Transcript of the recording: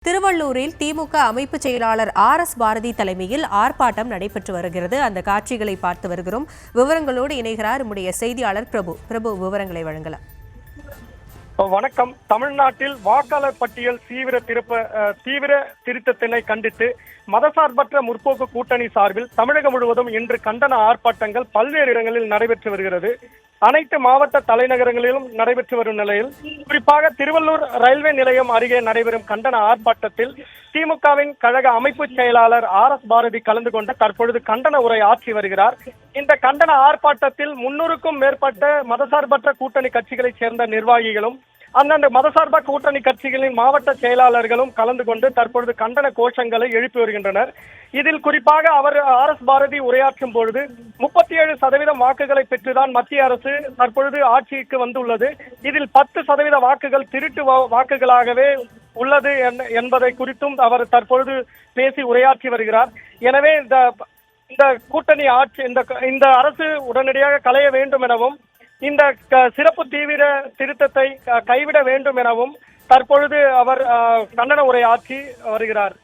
திருவள்ளூரில் திமுக அமைப்பு செயலாளர் RS பாரதி தலைமையில் ஆர்ப்பாட்டம் நடைபெற்று வருகிறது. அந்த காட்சிகளை பார்த்து வருகிறோம். விவரங்களோடு இணைகிறார் நம்முடைய செய்தியாளர் பிரபு. விவரங்களை வழங்கலாம். வணக்கம். தமிழ்நாட்டில் வாக்காளர் பட்டியல் தீவிர திருத்தத்தினை கண்டித்து மதசார்பற்ற முற்போக்கு கூட்டணி சார்பில் தமிழகம் முழுவதும் இன்று கண்டன ஆர்ப்பாட்டங்கள் பல்வேறு இடங்களில் நடைபெற்று வருகிறது. அனைத்து மாவட்ட தலைநகரங்களிலும் நடைபெற்று வரும் நிலையில் குறிப்பாக திருவள்ளூர் ரயில்வே நிலையம் அருகே நடைபெறும் கண்டன ஆர்ப்பாட்டத்தில் திமுகவின் கழக அமைப்பு செயலாளர் RS பாரதி கலந்து கொண்டு தற்பொழுது கண்டன உரை ஆற்றி வருகிறார். இந்த கண்டன ஆர்ப்பாட்டத்தில் 300க்கும் மேற்பட்ட மதசார்பற்ற கூட்டணி கட்சிகளைச் சேர்ந்த நிர்வாகிகளும் அந்தந்த மதசார்ப கூட்டணி கட்சிகளின் மாவட்ட செயலாளர்களும் கலந்து கொண்டு தற்பொழுது கண்டன கோஷங்களை எழுப்பி வருகின்றனர். இதில் குறிப்பாக அவர் RS பாரதி உரையாற்றும் பொழுது 37% வாக்குகளை பெற்றுதான் மத்திய அரசு தற்பொழுது ஆட்சிக்கு வந்துள்ளது. இதில் 10% வாக்குகள் திருட்டு வாக்குகளாகவே உள்ளது என்பதை குறித்தும் அவர் தற்பொழுது பேசி உரையாற்றி வருகிறார். எனவே இந்த கூட்டணி ஆட்சி இந்த அரசு உடனடியாக களைய வேண்டும் எனவும் இந்த சிறப்பு தீவிர திருத்தத்தை கைவிட வேண்டும் எனவும் தற்பொழுது அவர் கண்டன உரை ஆற்றி வருகிறார்.